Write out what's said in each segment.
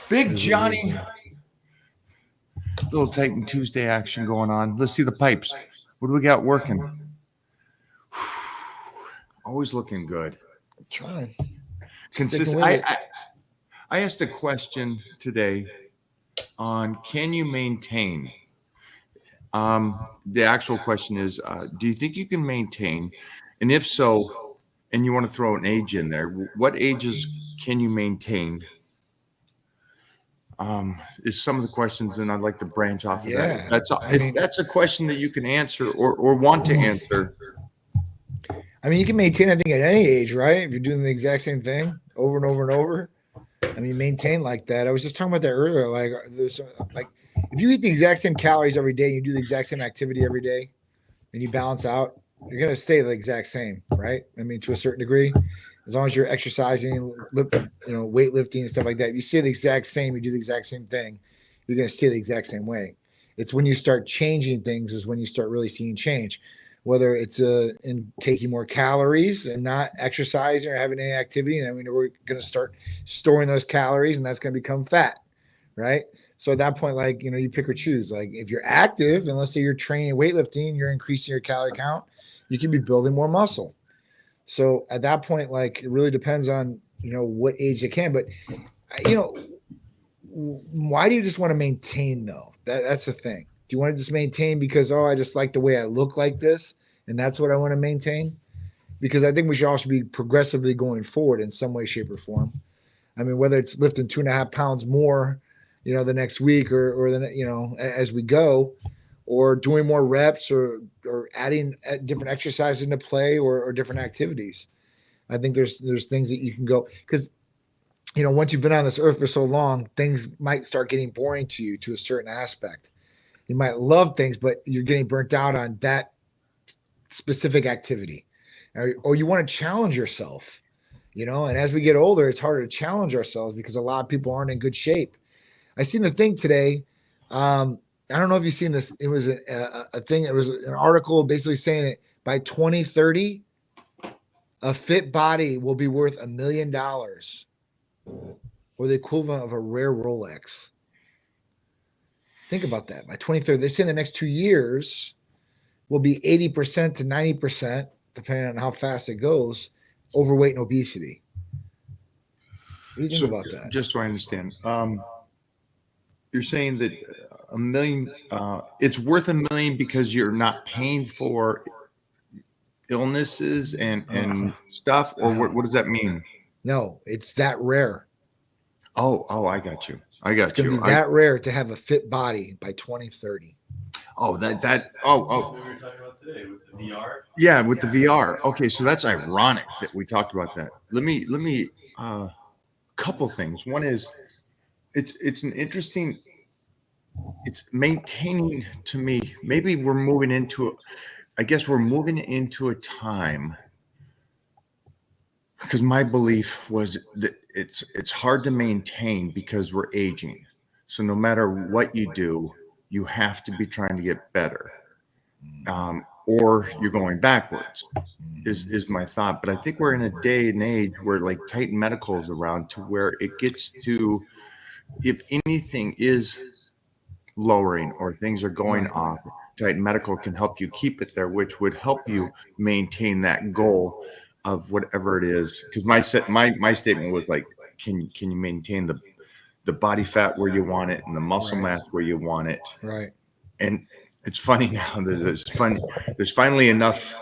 Big Johnny. Little Titan Tuesday action going on. Let's see the pipes. What do we got working? Always looking good. I'm trying. Consistent. I asked a question today on can you maintain? The actual question is, do you think you can maintain? And if so, and you want to throw an age in there, what ages can you maintain? Is some of the questions, and I'd like to branch off of that. If that's a question that you can answer or want to answer. I mean, you can maintain, I think, at any age, right? If you're doing the exact same thing over and over and over. I mean, maintain like that. I was just talking about that earlier. Like, there's like, if you eat the exact same calories every day, you do the exact same activity every day, and you balance out, you're gonna stay the exact same, right? I mean, to a certain degree, as long as you're exercising, weightlifting and stuff like that. If you stay the exact same, you do the exact same thing, you're gonna stay the exact same way. It's when you start changing things is when you start really seeing change. Whether it's in taking more calories and not exercising or having any activity, and I mean, we're going to start storing those calories, and that's going to become fat, right? So at that point, like, you pick or choose. Like, if you're active, and let's say you're training weightlifting, you're increasing your calorie count, you can be building more muscle. So at that point, like, it really depends on what age they can. But why do you just want to maintain though? That's the thing. Do you want to just maintain because, I just like the way I look like this, and that's what I want to maintain? Because I think we should also be progressively going forward in some way, shape, or form. I mean, whether it's lifting 2.5 pounds more, the next week or as we go, or doing more reps or adding different exercises into play or different activities. I think there's things that you can go because once you've been on this earth for so long, things might start getting boring to you to a certain aspect. You might love things, but you're getting burnt out on that specific activity, or you want to challenge yourself, and as we get older, it's harder to challenge ourselves because a lot of people aren't in good shape. I seen the thing today. I don't know if you've seen this. It was a thing. It was an article basically saying that by 2030, a fit body will be worth $1 million or the equivalent of a rare Rolex. Think about that. By 2030, they say in the next 2 years will be 80% to 90%, depending on how fast it goes, overweight and obesity. What do you think about that? Just so I understand, you're saying that $1 million, it's worth $1 million because you're not paying for illnesses and stuff, or what does that mean? No, it's that rare. Oh, I got you. It's going to be that rare to have a fit body by 2030. Oh, we were talking about today with the VR. Yeah, with the VR. Okay, so that's ironic that we talked about that. Let me couple things. One is it's an interesting. It's maintaining to me. Maybe we're moving into. I guess we're moving into a time because my belief was that it's hard to maintain because we're aging. So no matter what you do, you have to be trying to get better, or you're going backwards. Is my thought. But I think we're in a day and age where like Titan Medical is around to where it gets to, if anything is lowering or things are going off, Titan Medical can help you keep it there, which would help you maintain that goal of whatever it is. Because my statement was like, can you maintain the body fat where you want it and the muscle mass where you want it? Right. And it's funny now. There's finally enough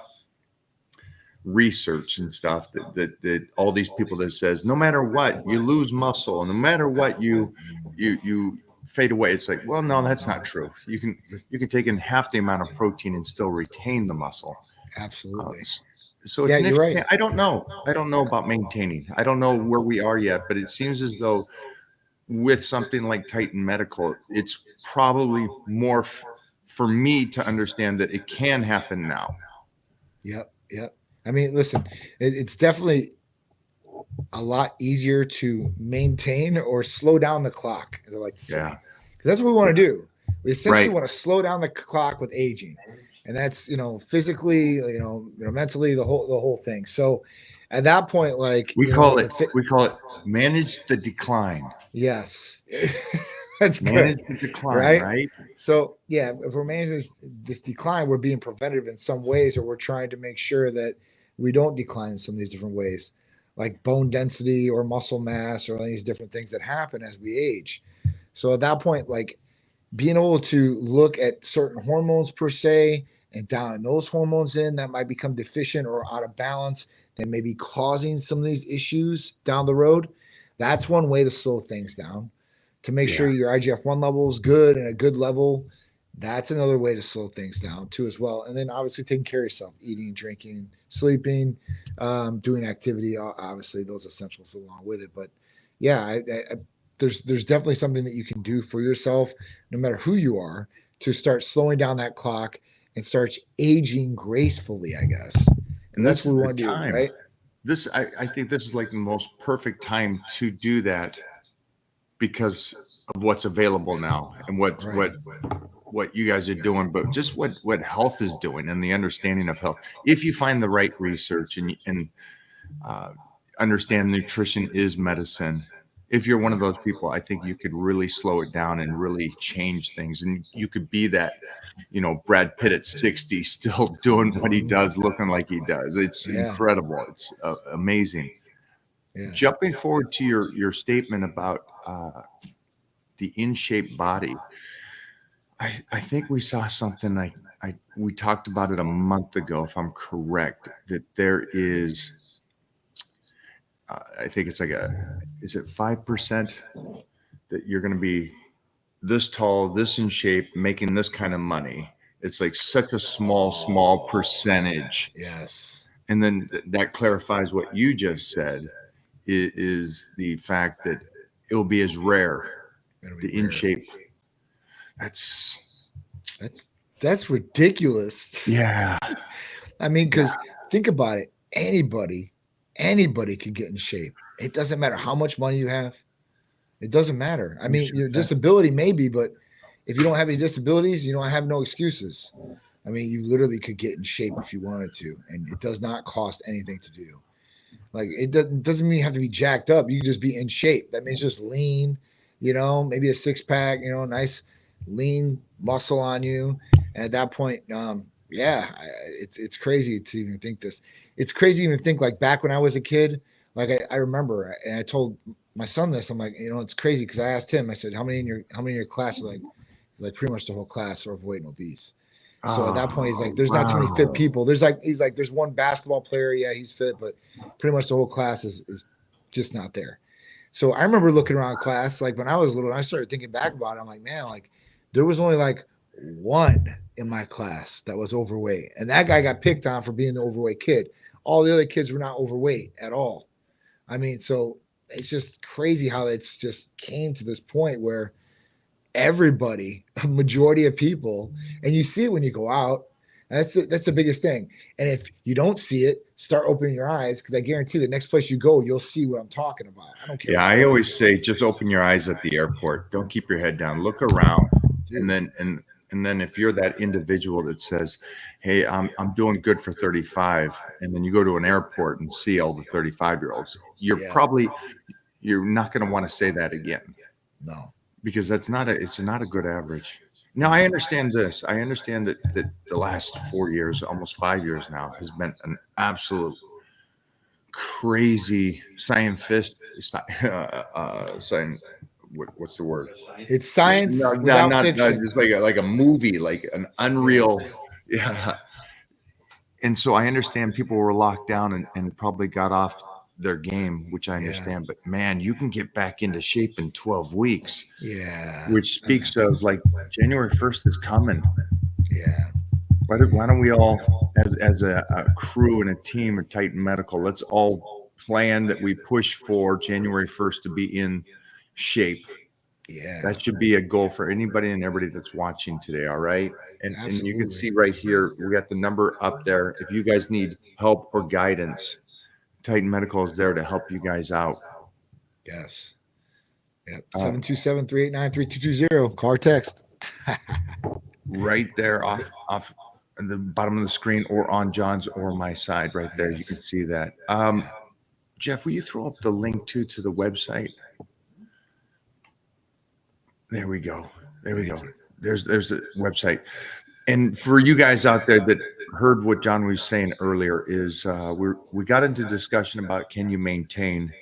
research and stuff that all these people that says no matter what you lose muscle, no matter what you fade away. It's like, well, no, that's not true. You can take in half the amount of protein and still retain the muscle. Absolutely. So it's you're right. I don't know about maintaining. I don't know where we are yet, but it seems as though with something like Titan Medical, it's probably more for me to understand that it can happen now. Yep. I mean, listen, it's definitely a lot easier to maintain or slow down the clock, as I like to say. Yeah. Because that's what we want to do. We essentially want to slow down the clock with aging. And that's, physically, mentally, the whole thing. So At that point, like we call it manage the decline. Yes, that's Manage good, the decline, right? right? So yeah, if we're managing this decline, we're being preventative in some ways, or we're trying to make sure that we don't decline in some of these different ways, like bone density or muscle mass or all these different things that happen as we age. So at that point, like being able to look at certain hormones per se and dialing those hormones in that might become deficient or out of balance that may be causing some of these issues down the road. That's one way to slow things down. To make sure your IGF-1 level is good and a good level, that's another way to slow things down too as well. And then obviously taking care of yourself, eating, drinking, sleeping, doing activity, obviously those essentials along with it. But yeah, there's definitely something that you can do for yourself, no matter who you are, to start slowing down that clock and start aging gracefully, I guess. And that's what we want to do, right? I think this is like the most perfect time to do that because of what's available now and what you guys are doing, but just what health is doing and the understanding of health. If you find the right research and understand nutrition is medicine, if you're one of those people, I think you could really slow it down and really change things. And you could be that, Brad Pitt at 60, still doing what he does, looking like he does. It's incredible. It's amazing. Yeah. Jumping forward to your statement about the in-shape body, I think we saw something. We talked about it a month ago, if I'm correct, that there is. I think it's like is it 5% that you're going to be this tall, this in shape, making this kind of money? It's like such a small percentage. Yes. And then that clarifies what you just said is the fact that it will be as rare, the in shape. That's ridiculous. Yeah. I mean, because think about it. Anybody can get in shape. It doesn't matter how much money you have. It doesn't matter. I mean, your disability maybe, but if you don't have any disabilities, you don't have no excuses. I mean, you literally could get in shape if you wanted to, and it does not cost anything to do. Like it doesn't mean you have to be jacked up. You can just be in shape. That means just lean, maybe a 6-pack, nice lean muscle on you. And at that point, it's crazy to even think this. It's crazy to even think like back when I was a kid. Like I remember, and I told my son this. I'm like, it's crazy because I asked him. I said, how many in your class are like? He's like, pretty much the whole class are overweight and obese. So at that point, he's like, there's not too many fit people. He's like, there's one basketball player. Yeah, he's fit, but pretty much the whole class is just not there. So I remember looking around class, like when I was little, and I started thinking back about it. I'm like, man, like there was only like one in my class that was overweight. And that guy got picked on for being the overweight kid. All the other kids were not overweight at all. I mean, so it's just crazy how it's just came to this point where everybody, a majority of people, and you see it when you go out. That's the biggest thing. And if you don't see it, start opening your eyes, because I guarantee the next place you go, you'll see what I'm talking about. I don't care. Yeah, I always say just open your eyes at the airport. Don't keep your head down. Look around, and then if you're that individual that says, "Hey, I'm doing good for 35," and then you go to an airport and see all the 35-year-olds, you're not going to want to say that again. No. Because it's not a good average. Now I understand this. I understand that the last 4 years, almost 5 years now, has been an absolute crazy what's the word? It's science. No, not just like a movie, like an unreal. Yeah. And so I understand people were locked down and probably got off their game, which I understand, but man, you can get back into shape in 12 weeks. Yeah. Which speaks of like January 1st is coming. Yeah. Why don't we all, as a crew and a team at Titan Medical, let's all plan that we push for January 1st to be in shape. Yeah. That should be a goal for anybody and everybody that's watching today. All right. And you can see right here, we got the number up there. If you guys need help or guidance, Titan Medical is there to help you guys out. Yes. Yep. 727-389-3220. Call or text. Right there off the bottom of the screen or on John's or my side right there. You can see that. Jeff, will you throw up the link to the website? There we go. There we go. There's the website. And for you guys out there that heard what John was saying earlier, is we got into discussion about can you maintain,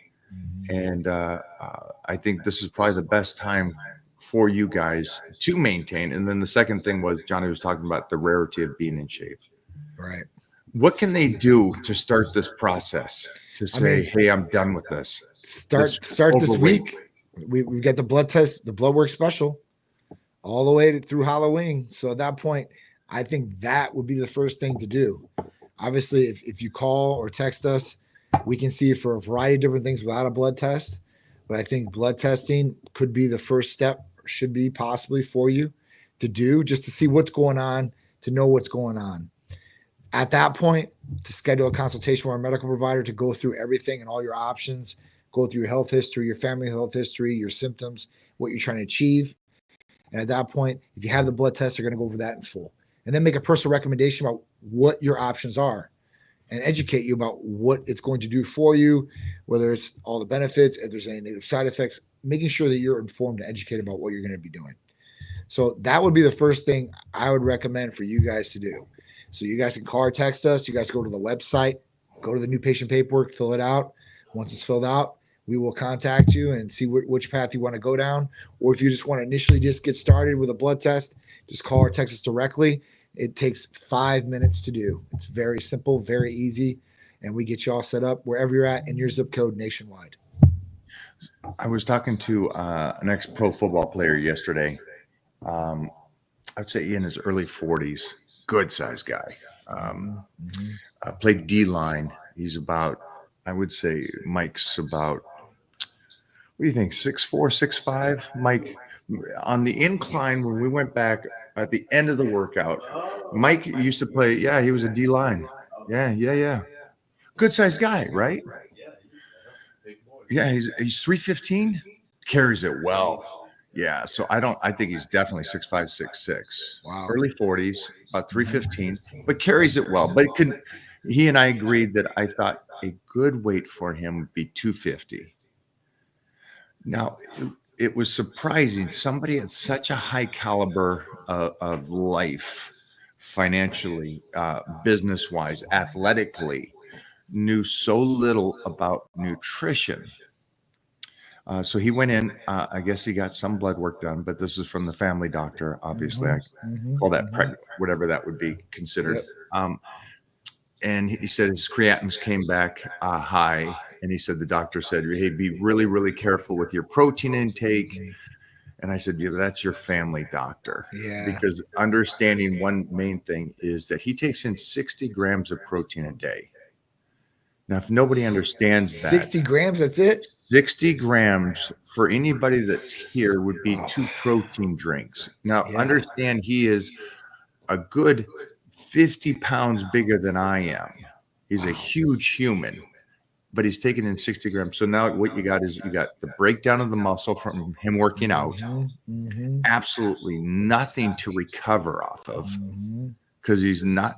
and I think this is probably the best time for you guys to maintain. And then the second thing was Johnny was talking about the rarity of being in shape. Right. What can they do to start this process to say, hey, I'm done with this? Start this week. We've got the blood test, the blood work special, all the way through Halloween. So at that point, I think that would be the first thing to do. Obviously, if you call or text us, we can see for a variety of different things without a blood test. But I think blood testing could be the first step, or should be possibly for you to do, just to see what's going on, to know what's going on. At that point, to schedule a consultation with our medical provider to go through everything and all your options, go through your health history, your family health history, your symptoms, what you're trying to achieve. And at that point, if you have the blood test, they're going to go over that in full. And then make a personal recommendation about what your options are and educate you about what it's going to do for you, whether it's all the benefits, if there's any negative side effects, making sure that you're informed and educated about what you're going to be doing. So that would be the first thing I would recommend for you guys to do. So you guys can call or text us. You guys go to the website, go to the new patient paperwork, fill it out. Once it's filled out, we will contact you and see which path you want to go down. Or if you just want to initially just get started with a blood test, just call or text us directly. It takes 5 minutes to do. It's very simple, very easy, and we get you all set up wherever you're at in your zip code nationwide. I was talking to an ex-pro football player yesterday. I'd say in his early 40s, good sized guy. Played D-line. He's about, I would say, Mike's about, what do you think, 6'4", 6'5"? Mike, on the incline, when we went back at the end of the workout, Mike used to play, he was a D-line. Yeah. Good sized guy, right? Yeah, he's 315, carries it well. Yeah, so I think he's definitely 6'5", 6'6". Wow. Early 40s, about 315, but carries it well. But he and I agreed that I thought a good weight for him would be 250. Now, it was surprising. Somebody at such a high caliber of life, financially, business-wise, athletically, knew so little about nutrition. So he went in, I guess he got some blood work done, but this is from the family doctor. Obviously, I call that pregnant, whatever that would be considered. Yep. And he said his creatinines came back high. And he said, the doctor said, hey, be really, really careful with your protein intake. And I said, that's your family doctor. Yeah. Because understanding one main thing is that he takes in 60 grams of protein a day. Now, if nobody understands that, 60 grams, that's it? 60 grams for anybody that's here would be 2 protein drinks. Now, understand he is a good 50 pounds bigger than I am. He's a huge human, but he's taking in 60 grams. So now what you got is you got the breakdown of the muscle from him working out. Absolutely nothing to recover off of. Because he's not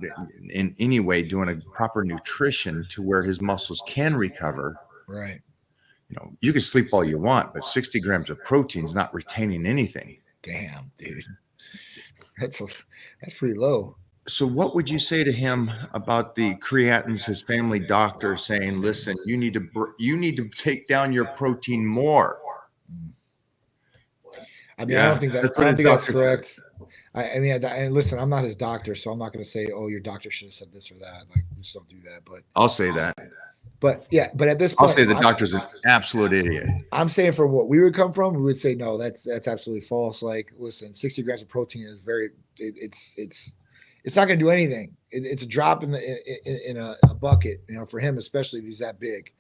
in any way doing a proper nutrition to where his muscles can recover. Right. You can sleep all you want, but 60 grams of protein is not retaining anything. Damn, dude. That's pretty low. So what would you say to him about the creatines, his family doctor saying, listen, you need to take down your protein more? I mean, I don't think that's correct. I mean, and listen, I'm not his doctor, so I'm not going to say, oh, your doctor should have said this or that. Like, we just don't do that. But I'll say that. But at this point, I'll say the doctor's an absolute idiot. I'm saying from what we would come from, we would say, no, that's absolutely false. Like, listen, 60 grams of protein is it's not going to do anything. It's a drop in a bucket, for him, especially if he's that big.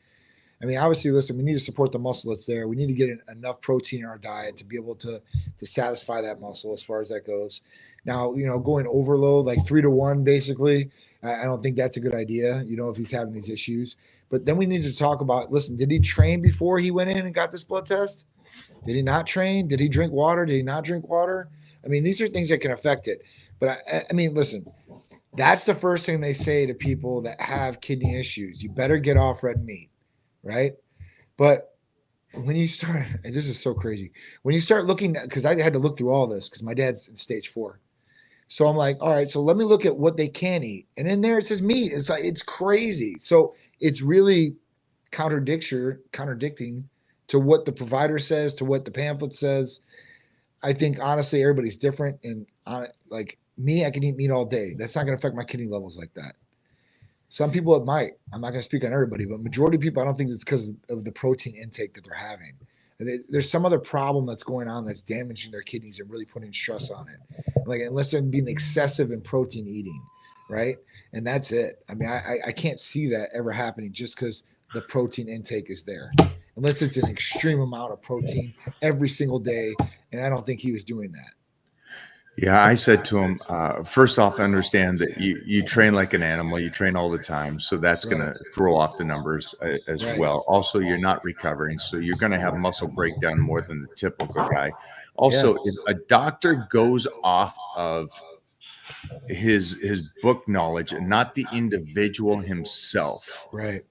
I mean, obviously, listen, we need to support the muscle that's there. We need to get enough protein in our diet to be able to satisfy that muscle as far as that goes. Now, going overload, like 3-to-1, basically, I don't think that's a good idea, if he's having these issues. But then we need to talk about, listen, did he train before he went in and got this blood test? Did he not train? Did he drink water? Did he not drink water? I mean, these are things that can affect it. But I mean, listen, That's the first thing they say to people that have kidney issues. You better get off red meat, right? But when you start, and this is so crazy, when you start looking, because I had to look through all this because my dad's in stage 4. So I'm like, all right, so let me look at what they can eat. And in there it says meat. It's like, it's crazy. So it's really contradicting to what the provider says, to what the pamphlet says. I think honestly, everybody's different. And like me, I can eat meat all day. That's not going to affect my kidney levels like that. Some people it might. I'm not going to speak on everybody, but majority of people, I don't think it's because of the protein intake that they're having. There's some other problem that's going on that's damaging their kidneys and really putting stress on it. Like unless they're being excessive in protein eating, right? And that's it. I mean, I can't see that ever happening just because the protein intake is there, unless it's an extreme amount of protein every single day. And I don't think he was doing that. Yeah, I said to him, first off, understand that you train like an animal, you train all the time. So that's going to throw off the numbers as well. Also, you're not recovering. So you're going to have muscle breakdown more than the typical guy. Also, if a doctor goes off of his book knowledge and not the individual himself, Right.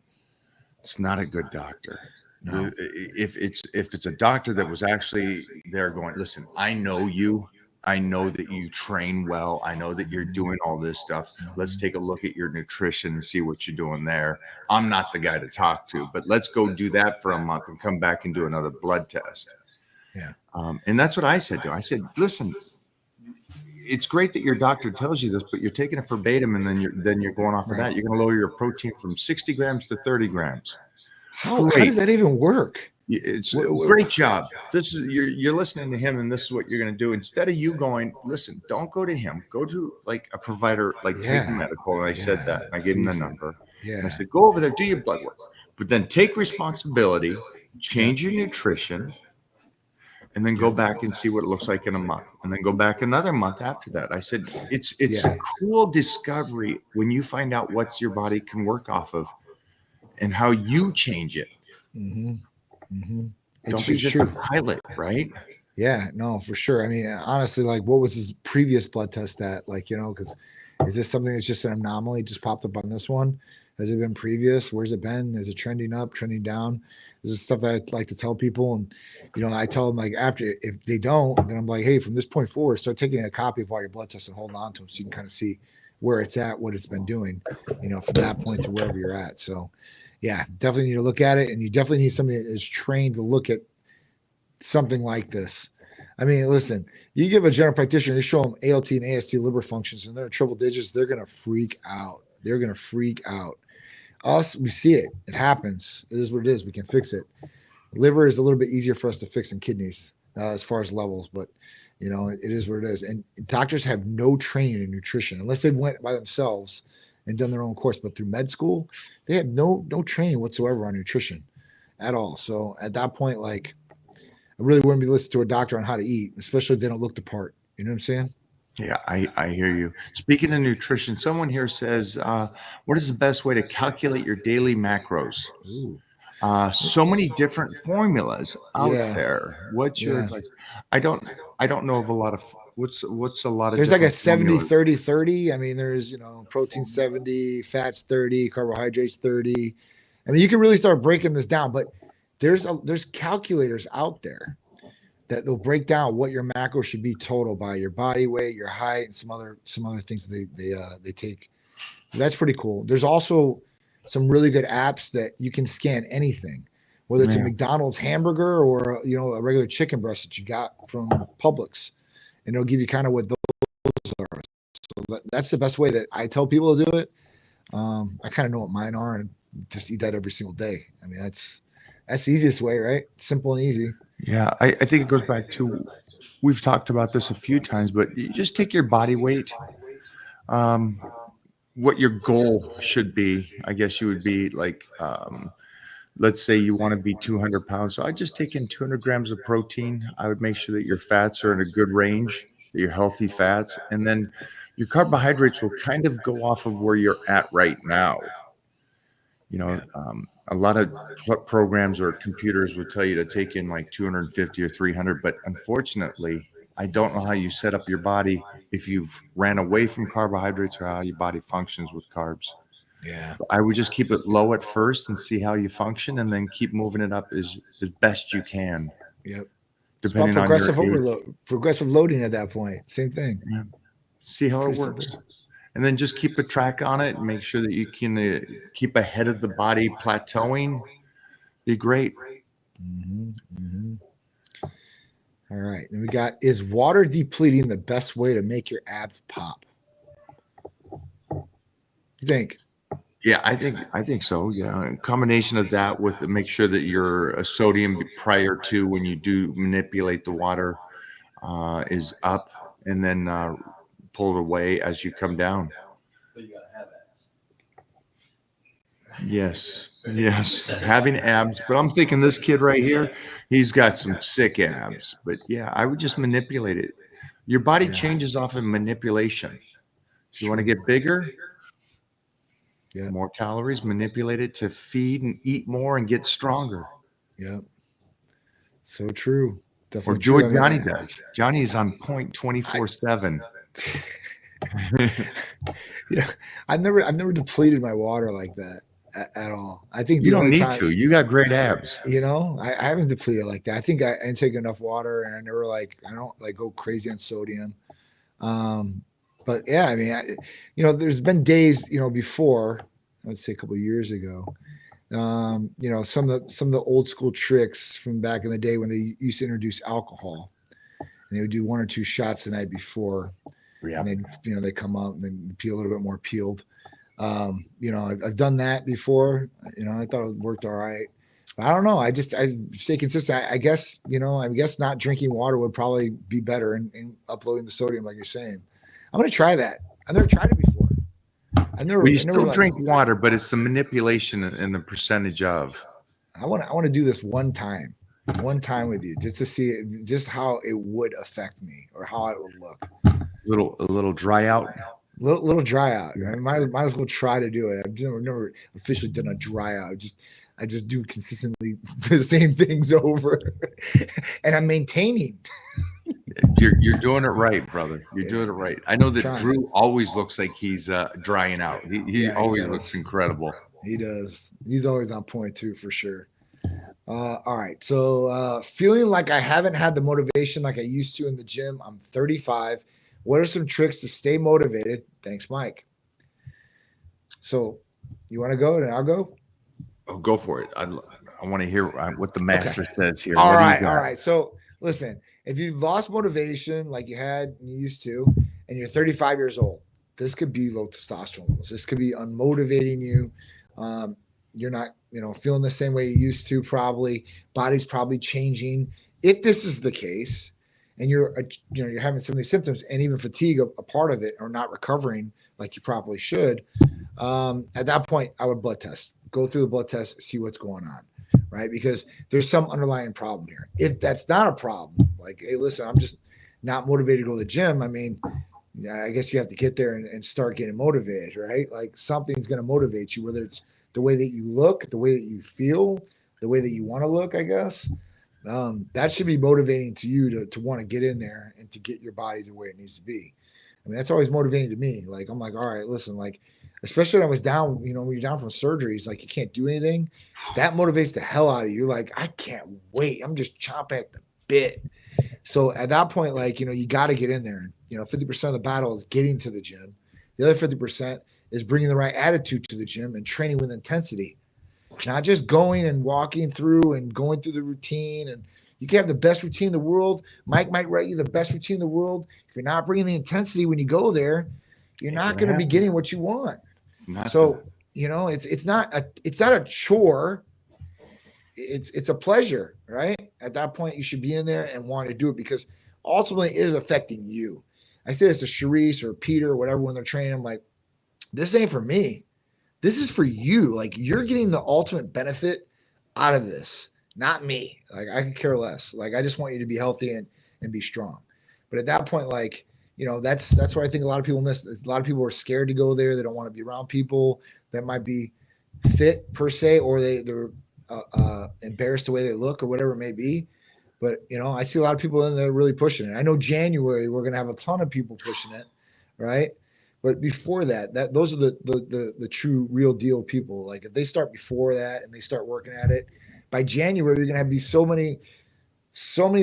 it's not a good doctor. No. If it's a doctor that was actually there going, listen, I know you. I know that you train well. I know that you're doing all this stuff. Let's take a look at your nutrition and see what you're doing there. I'm not the guy to talk to, but let's go do that for a month and come back and do another blood test. Yeah. And that's what I said to him. I said, listen, it's great that your doctor tells you this, but you're taking it verbatim, and then you're going off of that. You're going to lower your protein from 60 grams to 30 grams. How does that even work? It's a great job. This is you're listening to him, and this is what you're going to do. Instead of you going, listen, don't go to him. Go to like a provider, like Take Medical. And I said that. And I gave him the number. Yeah. And I said, go over there, do your blood work, but then take responsibility, change your nutrition, and then go back and see what it looks like in a month, and then go back another month after that. I said, it's a cool discovery when you find out what your body can work off of and how you change it. Mm-hmm. Mm-hmm. Don't be just a pilot, right? Yeah, no, for sure. I mean, honestly, like, what was his previous blood test at? Like, because is this something that's just an anomaly, just popped up on this one? Has it been previous? Where's it been? Is it trending up, trending down? This is stuff that I like to tell people. And, I tell them, like, after, if they don't, then I'm like, hey, from this point forward, start taking a copy of all your blood tests and holding on to them so you can kind of see where it's at, what it's been doing, from that point to wherever you're at. So, yeah, definitely need to look at it. And you definitely need somebody that is trained to look at something like this. I mean, listen, you give a general practitioner, you show them ALT and AST liver functions, and they're in triple digits, they're going to freak out. They're going to freak out. Us, we see it. It happens. It is what it is. We can fix it. Liver is a little bit easier for us to fix than kidneys as far as levels, but, it is what it is. And doctors have no training in nutrition unless they went by themselves and done their own course. But through med school, they have no training whatsoever on nutrition at all. So at that point, like, I really wouldn't be listening to a doctor on how to eat, especially if they don't look the part. You know what I'm saying? Yeah, I hear you. Speaking of nutrition, someone here says, what is the best way to calculate your daily macros? Ooh. So many different formulas out there. What's your advice? I don't know of a lot of what's a lot of there's like a 70 formulas. 30 30. I mean, there's protein 70, fats 30, carbohydrates 30. I mean, you can really start breaking this down, but there's calculators out there that they'll break down what your macro should be total by your body weight, your height, and some other things they take. That's pretty cool. There's also some really good apps that you can scan anything, whether it's a McDonald's hamburger or a regular chicken breast that you got from Publix, and it'll give you kind of what those are. So that's the best way that I tell people to do it. I kind of know what mine are, and just eat that every single day. I mean, that's the easiest way, right? Simple and easy. Yeah, I think it goes back to, we've talked about this a few times, but you just take your body weight, what your goal should be. I guess you would be like, let's say you want to be 200 pounds. So I just take in 200 grams of protein. I would make sure that your fats are in a good range, that you're healthy fats, and then your carbohydrates will kind of go off of where you're at right now. A lot of programs or computers would tell you to take in like 250 or 300, but unfortunately, I don't know how you set up your body if you've ran away from carbohydrates or how your body functions with carbs. Yeah. I would just keep it low at first and see how you function, and then keep moving it up as best you can, Yep. It's about depending on your progressive age. overload, progressive loading at that point. Same thing. Yeah. See how it Pretty works. simple. And then just keep a track on it and make sure that you can keep ahead of the body plateauing. Be great. All right. Then we got, is water depleting the best way to make your abs pop? You think? Yeah, I think so. Yeah, a combination of that with make sure that your sodium prior to when you do manipulate the water is up, and then pull it away as you come down. But you gotta have abs. Yes, having abs. But I'm thinking this kid right here, he's got some sick abs. But yeah, I would just manipulate it. Your body changes off of manipulation. You want to get bigger? Yeah. More calories, manipulate it to feed and eat more and get stronger. Yep. So true. Or Definitely do what true. I mean, Johnny does. Johnny is on point 24/7. Yeah. I've never depleted my water like that at all. I think You the don't only need time, to. You got great abs. you know, I haven't depleted like that. I think I didn't take enough water, and I don't like go crazy on sodium. But yeah, I mean, there's been days, before, I would say a couple of years ago, some of the old school tricks from back in the day when they used to introduce alcohol, and they would do 1 or 2 shots the night before, Yeah. and they come up and then be a little bit more peeled. I've done that before. I thought it worked all right. But I don't know. I stay consistent. I guess not drinking water would probably be better in uploading the sodium, like you're saying. I'm gonna try that. I've never tried it before. Well, you still drink water, but it's the manipulation and the percentage of. I want to do this one time with you, just to see just how it would affect me or how it would look. A little dry out. Little dry out. I might as well try to do it. I've never officially done a dry out. I just do consistently the same things over, and I'm maintaining. You're doing it right, brother. You're doing it right. I know that Drew always looks like he's drying out. He always looks incredible. He does. He's always on point too, for sure. All right. So feeling like I haven't had the motivation like I used to in the gym. I'm 35. What are some tricks to stay motivated? Thanks, Mike. So you want to go and I'll go? Oh, go for it. I want to hear what the master says here. All right. So listen, if you've lost motivation like you had and you used to, and you're 35 years old, this could be low testosterone levels. This could be unmotivating you. You're not, feeling the same way you used to. Probably body's probably changing. If this is the case, and you're having some of these symptoms and even fatigue, a part of it, or not recovering like you probably should, at that point, I would blood test. Go through the blood test, see what's going on, right? Because there's some underlying problem here. If that's not a problem, like, hey, listen, I'm just not motivated to go to the gym. I mean, I guess you have to get there and start getting motivated, right? Like something's going to motivate you, whether it's the way that you look, the way that you feel, the way that you want to look, I guess. That should be motivating to you to want to get in there and to get your body to where it needs to be. I mean, that's always motivating to me. Like, I'm like, all right, listen, like, especially when I was down, when you're down from surgeries, like you can't do anything. That motivates the hell out of you. You're like, I can't wait. I'm just chomping at the bit. So at that point, like, you got to get in there. 50% of the battle is getting to the gym. The other 50% is bringing the right attitude to the gym and training with intensity. Not just going and walking through and going through the routine. And you can have the best routine in the world. Mike might write you the best routine in the world. If you're not bringing the intensity when you go there, you're not going to be getting what you want. So, it's not a chore. It's a pleasure, right? At that point, you should be in there and want to do it because ultimately it is affecting you. I say this to Sharice or Peter or whatever when they're training. I'm like, this ain't for me. This is for you. Like, you're getting the ultimate benefit out of this, not me. Like, I could care less. Like, I just want you to be healthy and be strong. But at that point, like, that's what I think a lot of people miss. A lot of people are scared to go there. They don't want to be around people that might be fit per se, or they're embarrassed the way they look or whatever it may be. But I see a lot of people in there really pushing it. I know January we're gonna have a ton of people pushing it, right? But before that those are the true real deal people. Like if they start before that and they start working at it, by January you're gonna have be so many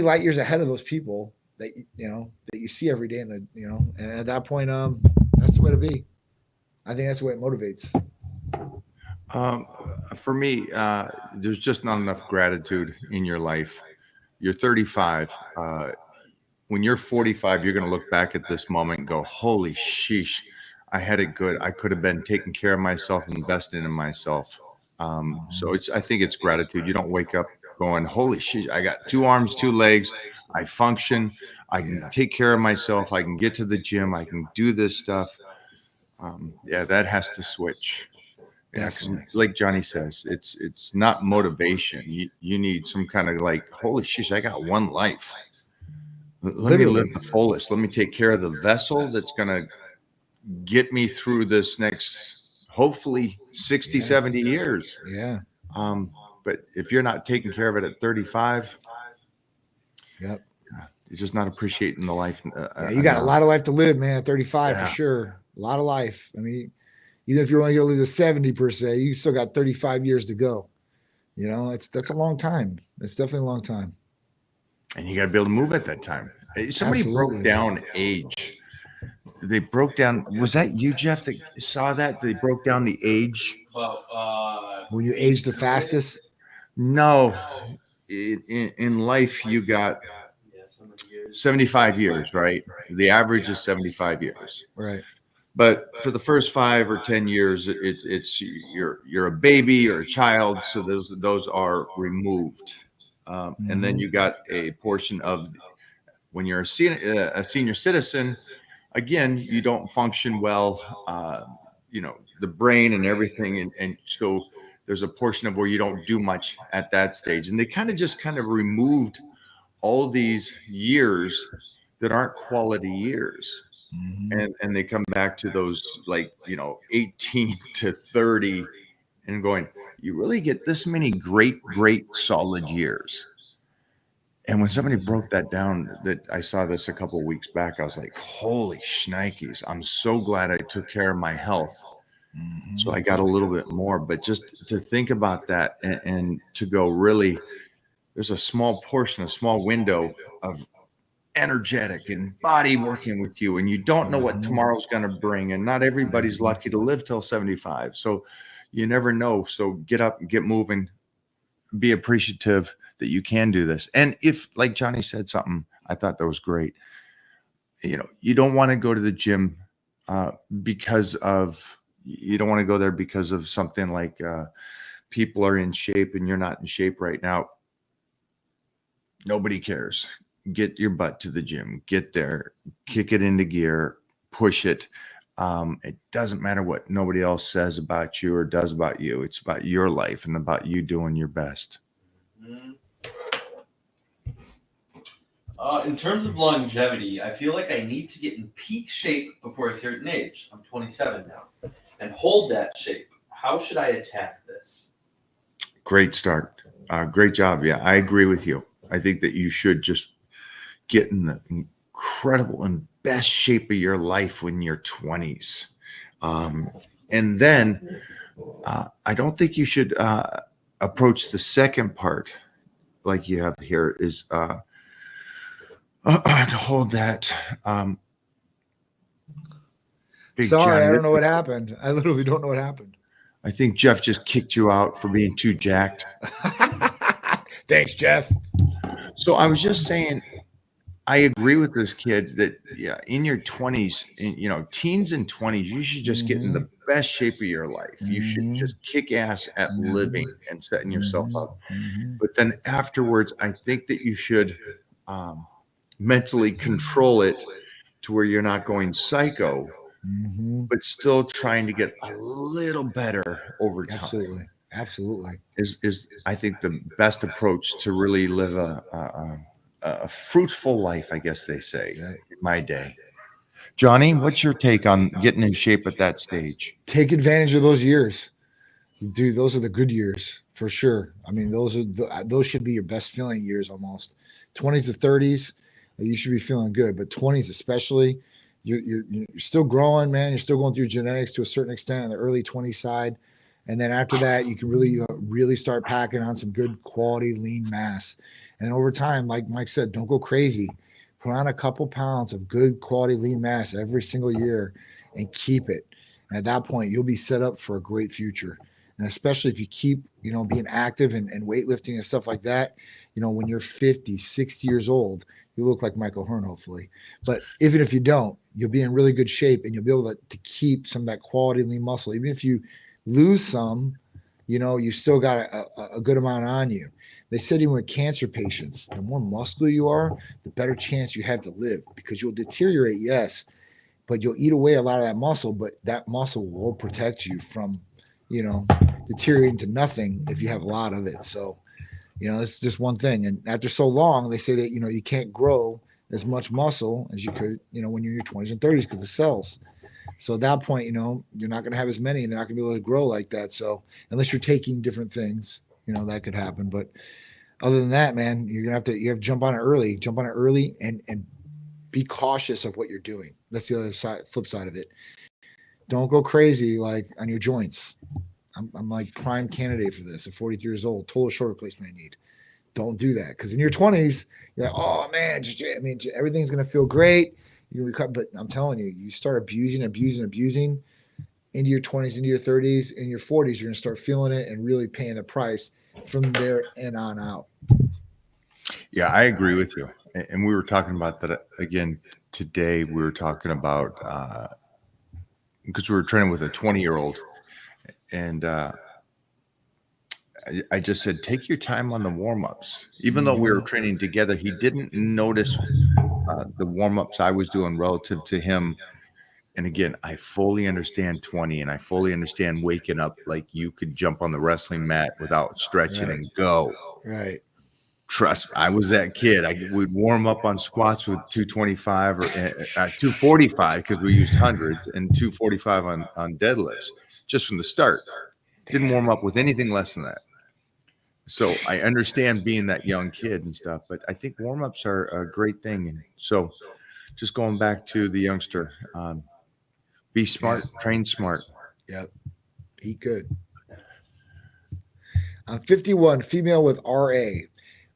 light years ahead of those people that that you see every day in the and at that point that's the way to be. I think that's the way it motivates. Um, for me, there's just not enough gratitude in your life. You're 35. When you're 45, you're going to look back at this moment and go, holy sheesh, I had it good. I could have been taking care of myself, investing in myself. So I think it's gratitude. You don't wake up going, holy sheesh, I got 2 arms, 2 legs. I function. I can take care of myself. I can get to the gym. I can do this stuff. Yeah, that has to switch. Yeah, 'cause Definitely. like Johnny says, it's not motivation. You need some kind of like, holy sheesh, I got one life. Let me live Literally. the fullest. Let me take care of the vessel that's gonna get me through this next, hopefully 60, Yeah. 70 years. Yeah. Um, but if you're not taking care of it at 35, Yep. you're just not appreciating the life Yeah, you got a enough. lot of life to live, man. At 35 for Yeah. sure. A lot of life. I mean, even if you're only going to live to 70 per se, you still got 35 years to go. That's a long time. It's definitely a long time. And you got to be able to move at that time. Somebody broke Absolutely. down age. They broke down. Was that you, Jeff, that saw that? They broke down the age. Well, When you age the fastest, No, in life, you got yeah, some of the years. 75 years, right? The average is 75 years. right? But for the first 5 or 10 years, it's you're a baby or a child, so those are removed, and then you got a portion of when you're a senior citizen. Again, you don't function well, the brain and everything, and so there's a portion of where you don't do much at that stage, and they kind of removed all these years that aren't quality years. Mhm. And they come back to those, like, 18 to 30 and going, you really get this many great solid years. And when somebody broke that down, that I saw this a couple of weeks back, I was like, holy shnikes, I'm so glad I took care of my health. So I got a little bit more. But just to think about that, and to go, really, there's a small portion, a small window of energetic and body working with you, and you don't know what tomorrow's going to bring, and not everybody's lucky to live till 75, so you never know. So get up and get moving, be appreciative that you can do this. And if, like Johnny said something I thought that was great, you don't want to go to the gym because of you don't want to go there because of something like people are in shape and you're not in shape right now. Nobody cares. Get your butt to the gym, get there, kick it into gear, push it. It doesn't matter what nobody else says about you or does about you. It's about your life and about you doing your best. In terms of longevity, I feel like I need to get in peak shape before a certain age. I'm 27 now, and hold that shape. How should I attack this? Great start. Great job. Yeah, I agree with you. I think that you should just get in the incredible and best shape of your life when you're 20s. And then I don't think you should approach the second part like you have here, is to hold that. Big Sorry, John, I don't know what happened. I literally don't know what happened. I think Jeff just kicked you out for being too jacked. Thanks, Jeff. So I was just saying, I agree with this kid that, yeah, in your 20s, teens and 20s, you should just get in the best shape of your life. You should just kick ass at living and setting yourself up. But then afterwards, I think that you should mentally control it to where you're not going psycho, but still trying to get a little better over time. Absolutely. Is I think the best approach to really live a fruitful life, I guess they say, in my day. Johnny, what's your take on getting in shape at that stage? Take advantage of those years, dude. Those are the good years for sure. I mean, those should be your best feeling years almost. 20s to 30s, you should be feeling good. But 20s especially, you're still growing, man. You're still going through genetics to a certain extent on the early 20s side. And then after that, you can really start packing on some good quality lean mass. And over time, like Mike said, don't go crazy. Put on a couple pounds of good quality lean mass every single year and keep it. And at that point, you'll be set up for a great future. And especially if you keep, being active and weightlifting and stuff like that, when you're 50, 60 years old, you look like Michael Hearn, hopefully. But even if you don't, you'll be in really good shape and you'll be able to keep some of that quality lean muscle. Even if you lose some, you still got a good amount on you. They said even with cancer patients, the more muscular you are, the better chance you have to live, because you'll deteriorate, yes, but you'll eat away a lot of that muscle, but that muscle will protect you from, deteriorating to nothing if you have a lot of it. So, it's just one thing. And after so long, they say that, you can't grow as much muscle as you could, when you're in your 20s and 30s because of cells. So at that point, you're not going to have as many and they're not going to be able to grow like that. So unless you're taking different things, that could happen. But other than that, man, you have to jump on it early, and be cautious of what you're doing. That's the other side, flip side of it. Don't go crazy like on your joints. I'm like prime candidate for this at 43 years old, total shoulder replacement I need. Don't do that, because in your 20s, you're like, oh man, everything's going to feel great. You recover, but I'm telling you, you start abusing into your 20s, into your 30s, in your 40s, you're going to start feeling it and really paying the price from there and on out. Yeah, I agree with you. And we were talking about that again today. We were talking about because we were training with a 20-year-old, and I just said, take your time on the warm-ups. Even though we were training together, he didn't notice the warm-ups I was doing relative to him. And again, I fully understand 20, and I fully understand waking up like you could jump on the wrestling mat without stretching and go. Right. Trust me, I was that kid. I would warm up on squats with 225 or 245 because we used hundreds, and 245 on deadlifts just from the start. Didn't warm up with anything less than that. So I understand being that young kid and stuff, but I think warm-ups are a great thing. And so just going back to the youngster, be smart, train smart. Yep. Eat good. I'm 51, female with RA.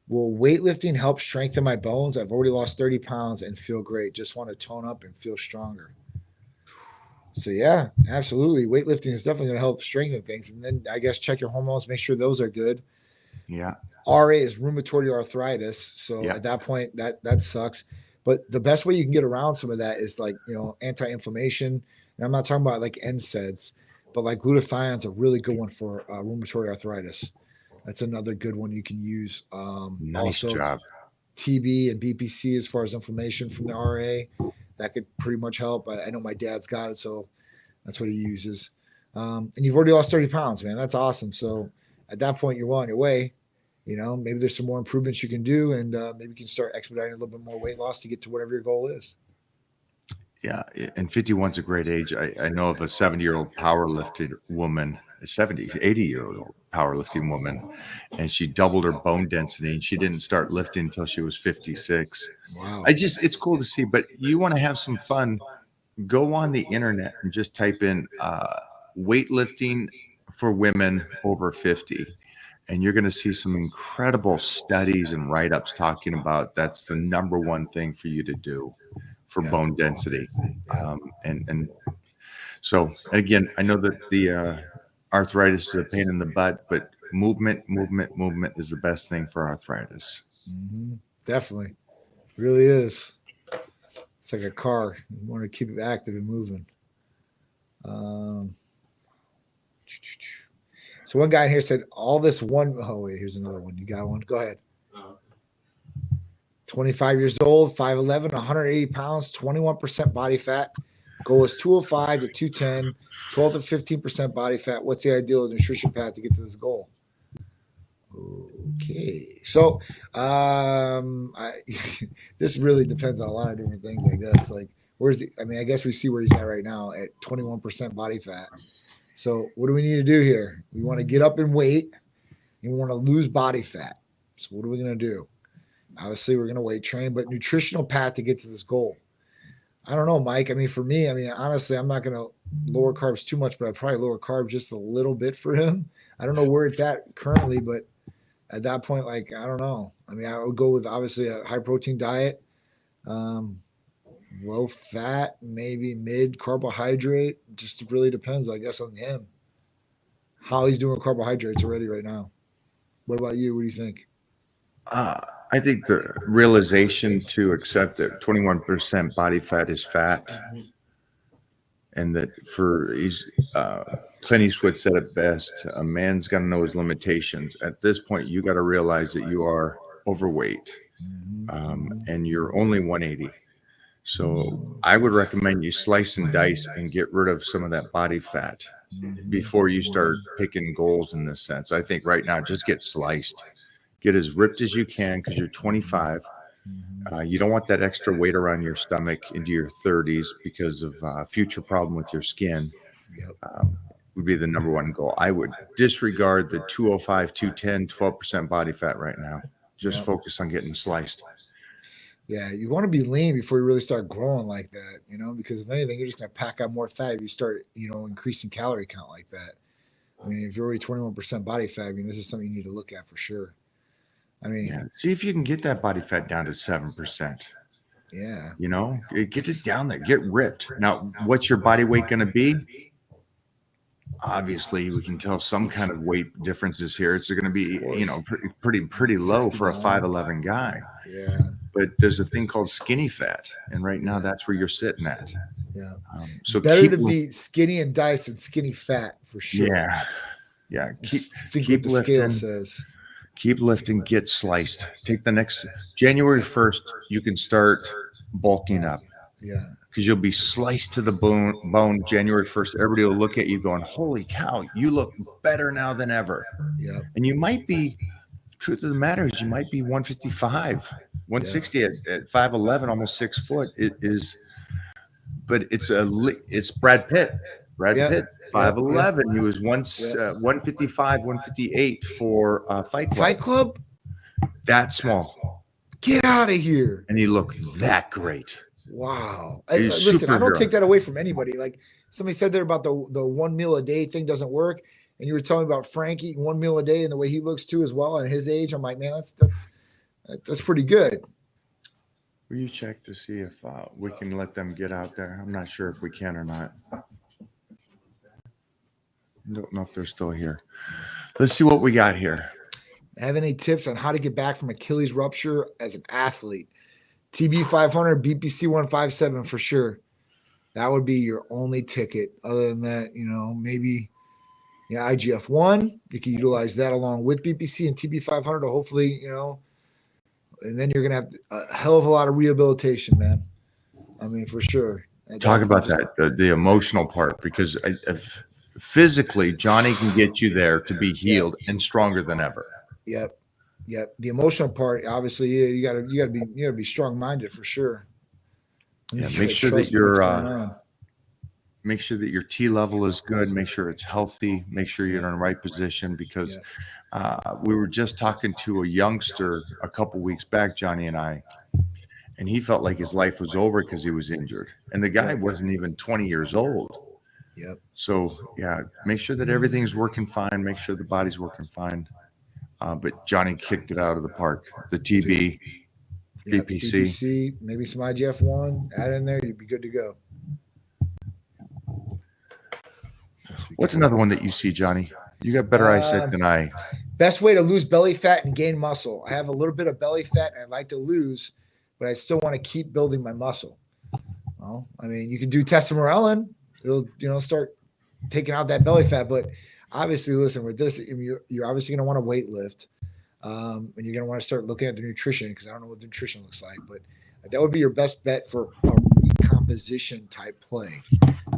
Will weightlifting help strengthen my bones? I've already lost 30 pounds and feel great. Just want to tone up and feel stronger. So yeah, absolutely. Weightlifting is definitely going to help strengthen things. And then I guess check your hormones, make sure those are good. Yeah. RA is rheumatoid arthritis. So at that point, that sucks. But the best way you can get around some of that is like, anti-inflammation. And I'm not talking about like NSAIDs, but like glutathione's a really good one for rheumatoid arthritis. That's another good one you can use. Nice job. TB and BPC as far as inflammation from the RA, that could pretty much help. I know my dad's got it, so that's what he uses. And you've already lost 30 pounds, man. That's awesome. So at that point, you're well on your way. Maybe there's some more improvements you can do, and maybe you can start expediting a little bit more weight loss to get to whatever your goal is. Yeah, and 51's a great age. I know of a 70-year-old powerlifting woman, a 80-year-old powerlifting woman, and she doubled her bone density, and she didn't start lifting until she was 56. Wow. It's cool to see, but you want to have some fun, go on the internet and just type in weightlifting for women over 50. And you're going to see some incredible studies and write-ups talking about that's the number one thing for you to do for bone density. And so, again, I know that the arthritis is a pain in the butt, but movement is the best thing for arthritis. Mm-hmm. Definitely. It really is. It's like a car. You want to keep it active and moving. So one guy in here said, all this one. Oh, wait, here's another one. You got one? Go ahead. 25 years old, 5'11", 180 pounds, 21% body fat. Goal is 205 to 210, 12 to 15% body fat. What's the ideal nutrition path to get to this goal? Okay. So this really depends on a lot of different things, I guess. Like, I guess we see where he's at right now at 21% body fat. So what do we need to do here? We want to get up in weight and we want to lose body fat. So what are we going to do? Obviously, we're going to weight train, but nutritional path to get to this goal. I don't know, Mike. I mean, for me, I mean, honestly, I'm not going to lower carbs too much, but I'd probably lower carbs just a little bit for him. I don't know where it's at currently, but at that point, like, I don't know. I mean, I would go with obviously a high protein diet, low fat, maybe mid carbohydrate. Just really depends, I guess, on him. How he's doing carbohydrates already right now. What about you? What do you think? I think the realization to accept that 21% body fat is fat, and that for Clint Eastwood said it best: a man's got to know his limitations. At this point, you got to realize that you are overweight, and you're only 180. So I would recommend you slice and dice and get rid of some of that body fat before you start picking goals in this sense. I think right now, just get sliced. Get as ripped as you can because you're 25. You don't want that extra weight around your stomach into your 30s because of future problem with your skin. Would be the number one goal. I would disregard the 205, 210, 12% body fat right now. Just focus on getting sliced. Yeah, you want to be lean before you really start growing like that, you know, because if anything, you're just going to pack on more fat if you start, you know, increasing calorie count like that. I mean, if you're already 21% body fat, I mean, this is something you need to look at for sure. I mean, see if you can get that body fat down to 7%. Yeah. You know, get it down there, get ripped. Now, what's your body weight going to be? Obviously, we can tell some kind of weight differences here. It's going to be, you know, pretty low for a 5'11" guy. Yeah. But there's a thing called skinny fat, and right now that's where you're sitting at. Yeah. So better to be skinny and dice than skinny fat for sure. Yeah. Keep what the scale says. Keep lifting, get sliced. Take the next January 1st, you can start bulking up. Yeah. Because you'll be sliced to the bone January 1st. Everybody will look at you going, holy cow, you look better now than ever. Yeah. And you might be, truth of the matter is, you might be 155, 160 at 5'11", almost 6 foot. It is, but it's Brad Pitt. Brad Pitt, 5'11". He was once 155, 158 for Fight Club. Fight Club? That small. Get out of here. And he looked that great. Wow. Listen, I don't take that away from anybody. Like somebody said there about the 1 meal a day thing doesn't work. And you were telling me about Frank eating 1 meal a day and the way he looks too as well at his age. I'm like, man, that's pretty good. Will you check to see if we can let them get out there? I'm not sure if we can or not. I don't know if they're still here. Let's see what we got here. Have any tips on how to get back from Achilles rupture as an athlete? TB 500, BPC 157 for sure. That would be your only ticket. Other than that, you know, maybe IGF-1. You can utilize that along with BPC and TB 500 to hopefully, you know, and then you're going to have a hell of a lot of rehabilitation, man. I mean, for sure. Talk about that, the emotional part, because physically, Johnny can get you there to be healed and stronger than ever. Yep. The emotional part, obviously, you gotta be strong-minded for sure. Yeah, make sure that your T level is good. Make sure it's healthy. Make sure you're in the right position, because we were just talking to a youngster a couple weeks back, Johnny and I, and he felt like his life was over because he was injured, and the guy wasn't even 20 years old. Yep. So make sure that everything's working fine. Make sure the body's working fine. But Johnny kicked it out of the park. The TB, BPC, maybe some IGF-1, add in there, you'd be good to go. What's another one that you see, Johnny? You got better eyesight than I. Best way to lose belly fat and gain muscle. I have a little bit of belly fat and I'd like to lose, but I still want to keep building my muscle. Well, I mean, you can do testosterone. It'll, you know, start taking out that belly fat, but obviously, listen, with this, you're obviously going to want to weight lift, and you're going to want to start looking at the nutrition, because I don't know what the nutrition looks like, but that would be your best bet for a recomposition type play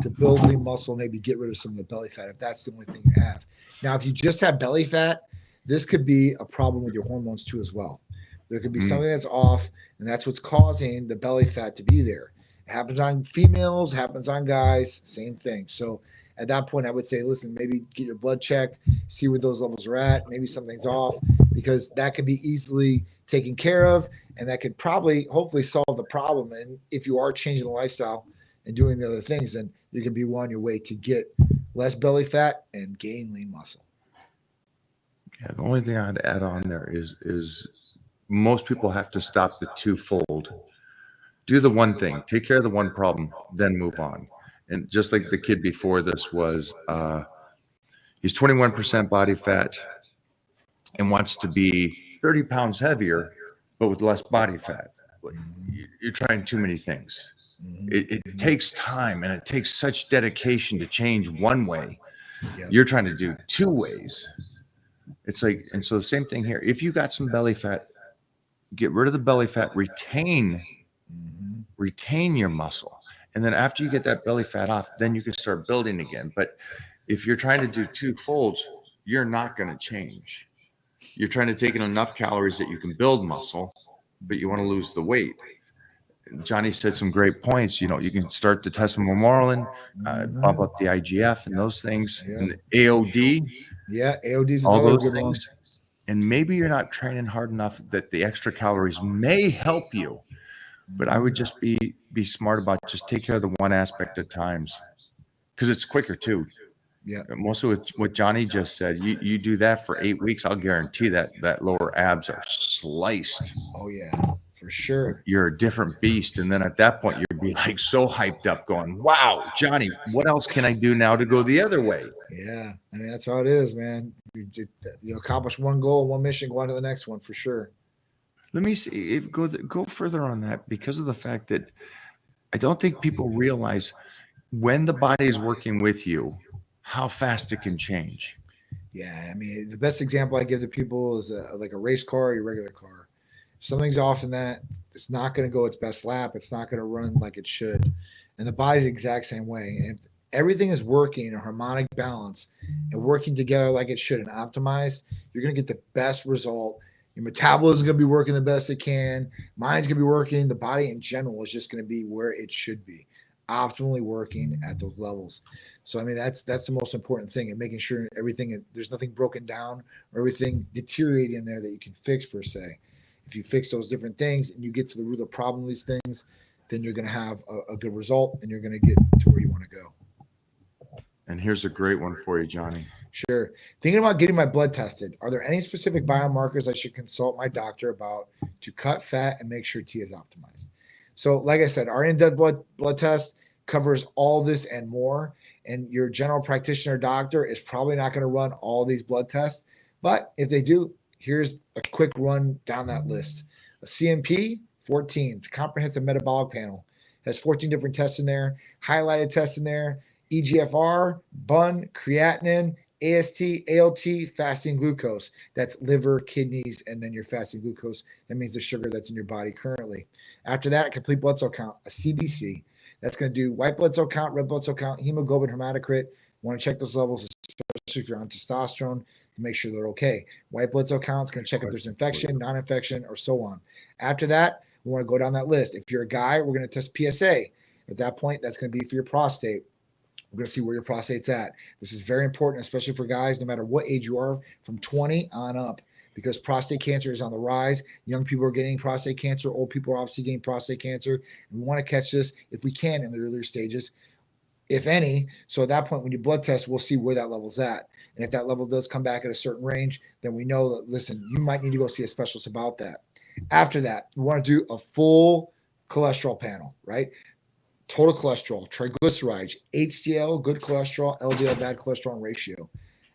to build lean muscle, maybe get rid of some of the belly fat if that's the only thing you have. Now, if you just have belly fat, this could be a problem with your hormones too as well. There could be something that's off, and that's what's causing the belly fat to be there. It happens on females, happens on guys, same thing. So at that point, I would say, listen, maybe get your blood checked, see where those levels are at. Maybe something's off, because that could be easily taken care of, and that could probably, hopefully, solve the problem. And if you are changing the lifestyle and doing the other things, then you can be well on your way to get less belly fat and gain lean muscle. Yeah, the only thing I'd add on there is most people have to stop the twofold. Do the one thing, take care of the one problem, then move on. And just like the kid before this was, he's 21% body fat and wants to be 30 pounds heavier, but with less body fat. You're trying too many things. It takes time, and it takes such dedication to change one way. You're trying to do two ways. It's like, and so the same thing here. If you got some belly fat, get rid of the belly fat, retain your muscle. And then after you get that belly fat off, then you can start building again. But if you're trying to do two folds, you're not going to change. You're trying to take in enough calories that you can build muscle, but you want to lose the weight. Johnny said some great points. You know, you can start the testosterone, bump up the IGF and those things, and the AOD. Yeah, AOD is all another those good things. one. And maybe you're not training hard enough that the extra calories may help you. But I would just be smart about just take care of the one aspect at times, because it's quicker too. Yeah. Mostly with what Johnny just said, you do that for 8 weeks, I'll guarantee that lower abs are sliced. Oh yeah, for sure. You're a different beast. And then at that point, you'd be like so hyped up going, wow, Johnny, what else can I do now to go the other way? Yeah. I mean, that's how it is, man. You accomplish one goal, one mission, go on to the next one for sure. Let me see if go further on that, because of the fact that I don't think people realize when the body is working with you, how fast it can change. Yeah, I mean, the best example I give to people is like a race car or your regular car. If something's off in that, it's not going to go its best lap. It's not going to run like it should. And the body's the exact same way. And if everything is working in a harmonic balance and working together like it should and optimized, you're going to get the best result. Your metabolism is going to be working the best it can. Mind's going to be working. The body in general is just going to be where it should be, optimally working at those levels. So, I mean, that's the most important thing, and making sure everything, there's nothing broken down or everything deteriorating in there that you can fix per se. If you fix those different things and you get to the root of the problem of these things, then you're going to have a good result, and you're going to get to where you want to go. And here's a great one for you, Johnny. Sure. Thinking about getting my blood tested, are there any specific biomarkers I should consult my doctor about to cut fat and make sure T is optimized? So, like I said, our in-depth blood test covers all this and more. And your general practitioner doctor is probably not going to run all these blood tests. But if they do, here's a quick run down that list. A CMP, 14. It's a comprehensive metabolic panel. It has 14 different tests in there, highlighted tests in there, EGFR, BUN, creatinine, AST, ALT, fasting glucose. That's liver, kidneys, and then your fasting glucose. That means the sugar that's in your body currently. After that, a complete blood cell count, a CBC. That's going to do white blood cell count, red blood cell count, hemoglobin, hematocrit. You want to check those levels, especially if you're on testosterone, to make sure they're okay. White blood cell count is going to check if there's infection, non-infection, or so on. After that, we want to go down that list. If you're a guy, we're going to test PSA. At that point, that's going to be for your prostate. We're going to see where your prostate's at. This is very important, especially for guys, no matter what age you are, from 20 on up, because prostate cancer is on the rise. Young people are getting prostate cancer. Old people are obviously getting prostate cancer. And we want to catch this, if we can, in the earlier stages, if any. So at that point, when you blood test, we'll see where that level's at. And if that level does come back at a certain range, then we know that, listen, you might need to go see a specialist about that. After that, we want to do a full cholesterol panel, right? Total cholesterol, triglycerides, HDL, good cholesterol, LDL, bad cholesterol ratio.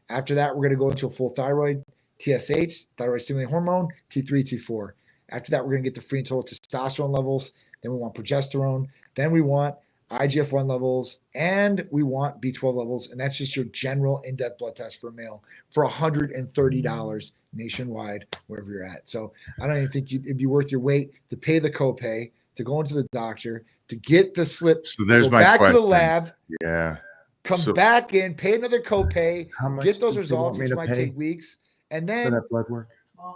After that, we're going to go into a full thyroid, TSH, thyroid stimulating hormone, T3, T4. After that, we're going to get the free and total testosterone levels. Then we want progesterone. Then we want IGF-1 levels, and we want B12 levels. And that's just your general in-depth blood test for a male for $130 nationwide, wherever you're at. So I don't even think it'd be worth your wait to pay the copay, to go into the doctor, to get the slip, So there's go my back question. to the lab, Yeah. come So back in, pay another copay, how much get those do you results, want me which to might pay take weeks, and for then that blood work?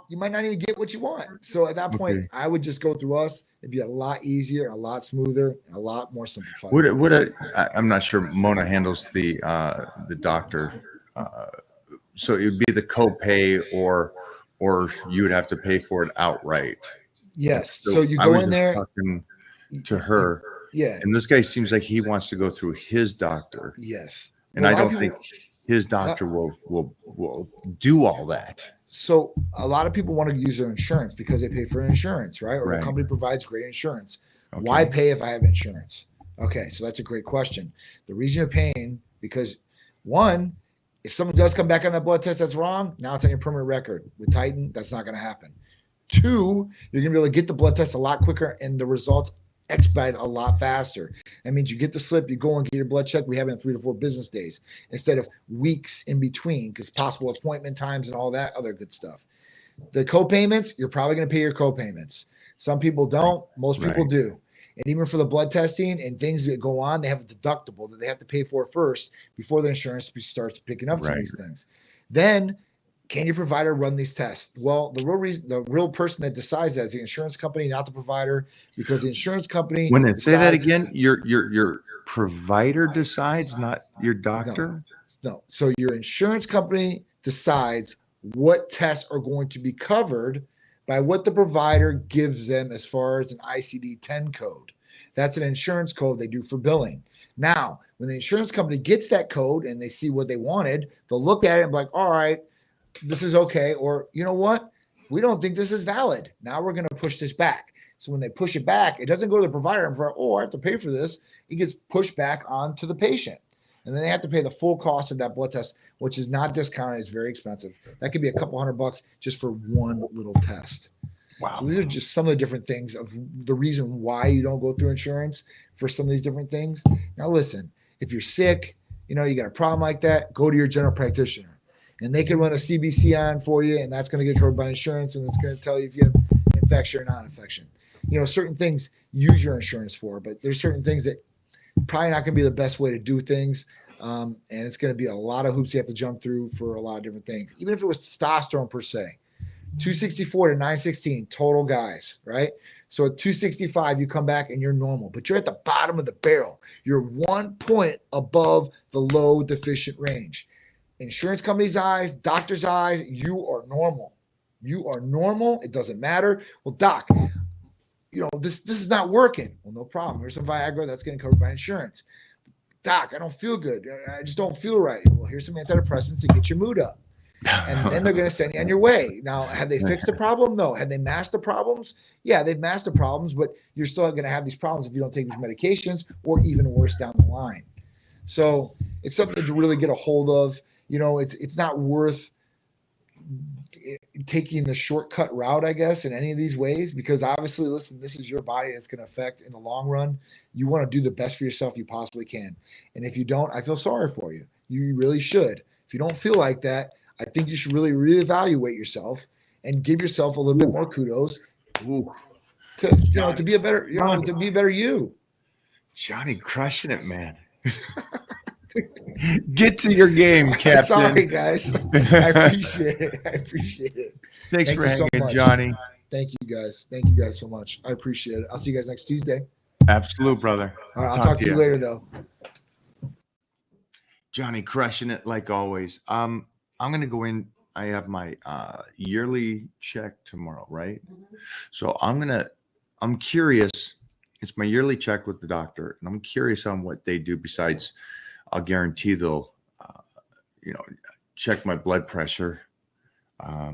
you might not even get what you want. So at that point, Okay. I would just go through us. It'd be a lot easier, a lot smoother, and a lot more simplified. I'm not sure Mona handles the doctor. So it would be the copay, or or you would have to pay for it outright. Yes. So you I go was in just there. talking to her, Yeah. and this guy seems like he wants to go through his doctor, Yes. and Well, I a lot of don't people- think his doctor will do all that. So a lot of people want to use their insurance because they pay for insurance, right? Or Right. the company provides great insurance. Okay. Why pay if I have insurance? Okay, so that's a great question. The reason you're paying, because one, if someone does come back on that blood test that's wrong, now it's on your permanent record. With Titan, that's not going to happen. Two, you're going to be able to get the blood test a lot quicker and the results expedite a lot faster. That means you get the slip, you go and get your blood checked. We have it in 3 to 4 business days instead of weeks in between, because possible appointment times and all that other good stuff. The co-payments, you're probably going to pay your co-payments. Some people don't, most people Right. do. And even for the blood testing and things that go on, they have a deductible that they have to pay for first before the insurance starts picking up some of Right. these things. Then, can your provider run these tests? Well, the real person that decides that is the insurance company, not the provider, because the insurance company. When it say that decides- again, your provider decides, not your doctor. No. So your insurance company decides what tests are going to be covered by what the provider gives them as far as an ICD-10 code. That's an insurance code they do for billing. Now, when the insurance company gets that code and they see what they wanted, they'll look at it and be like, all right, this is okay. Or, you know what? We don't think this is valid. Now we're going to push this back. So when they push it back, it doesn't go to the provider and for, oh, I have to pay for this. It gets pushed back onto the patient. And then they have to pay the full cost of that blood test, which is not discounted. It's very expensive. That could be a couple $100 just for one little test. Wow. So these are just some of the different things of the reason why you don't go through insurance for some of these different things. Now, listen, if you're sick, you got a problem like that, go to your general practitioner. And they can run a CBC on for you, and that's going to get covered by insurance, and it's going to tell you if you have infection or non-infection. Certain things use your insurance for, but there's certain things that probably not going to be the best way to do things. And it's going to be a lot of hoops you have to jump through for a lot of different things. Even if it was testosterone per se, 264 to 916 total guys, right? So at 265, you come back and you're normal, but you're at the bottom of the barrel. You're 1 point above the low deficient range. Insurance company's eyes, doctor's eyes, you are normal. You are normal. It doesn't matter. Well, doc, this is not working. Well, no problem. Here's some Viagra that's getting covered by insurance. Doc, I don't feel good. I just don't feel right. Well, here's some antidepressants to get your mood up. And then they're going to send you on your way. Now, have they fixed the problem? No. Have they masked the problems? Yeah, they've masked the problems, but you're still going to have these problems if you don't take these medications, or even worse down the line. So it's something to really get a hold of. It's not worth taking the shortcut route, I guess, in any of these ways, because obviously, listen, this is your body that's going to affect in the long run. You want to do the best for yourself you possibly can. And if you don't, I feel sorry for you. You really should. If you don't feel like that, I think you should really reevaluate yourself and give yourself a little bit more kudos to be a better, to be a better you. Johnny crushing it, man. Get to your game, Captain. Sorry, guys. I appreciate it. Thanks Thank for you so hanging, much. Johnny. Thank you guys so much. I appreciate it. I'll see you guys next Tuesday. Absolute, brother. All right, I'll talk to you later, though. Johnny crushing it like always. I'm gonna go in. I have my yearly check tomorrow, right? So I'm curious. It's my yearly check with the doctor, and I'm curious on what they do besides. I'll guarantee they'll, check my blood pressure,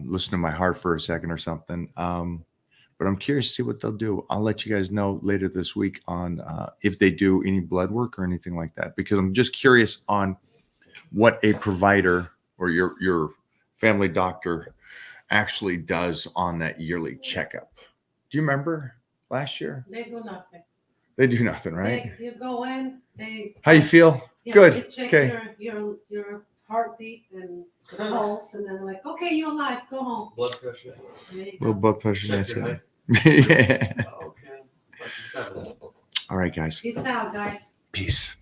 listen to my heart for a second or something. But I'm curious to see what they'll do. I'll let you guys know later this week on if they do any blood work or anything like that, because I'm just curious on what a provider or your family doctor actually does on that yearly checkup. Do you remember last year? They do nothing. They do nothing, right? You go in, How you feel? Good. They check Okay. your heartbeat and the pulse, and then like, okay, you're alive, go home. Blood pressure. There you Little go. blood pressure. Check Nice. your Yeah. Okay. Like you said. All right, guys. Peace out, guys. Peace.